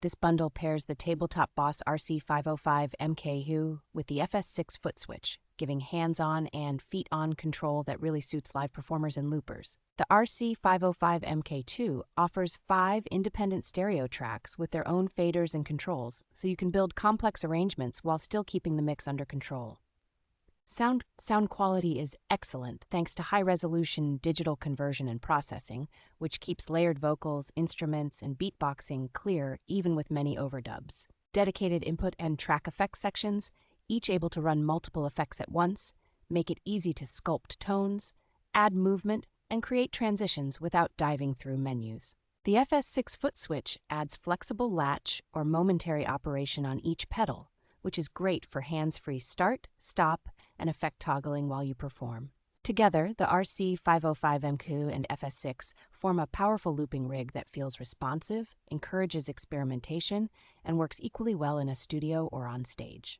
This bundle pairs the tabletop BOSS RC-505MKII with the FS6 foot switch, giving hands-on and feet-on control that really suits live performers and loopers. The RC-505MKII offers 5 independent stereo tracks with their own faders and controls, so you can build complex arrangements while still keeping the mix under control. Sound quality is excellent thanks to high-resolution digital conversion and processing, which keeps layered vocals, instruments, and beatboxing clear even with many overdubs. Dedicated input and track effects sections, each able to run multiple effects at once, make it easy to sculpt tones, add movement, and create transitions without diving through menus. The FS6 foot switch adds flexible latch or momentary operation on each pedal, which is great for hands-free start, stop, and effect toggling while you perform. Together, the RC-505MKII and FS6 form a powerful looping rig that feels responsive, encourages experimentation, and works equally well in a studio or on stage.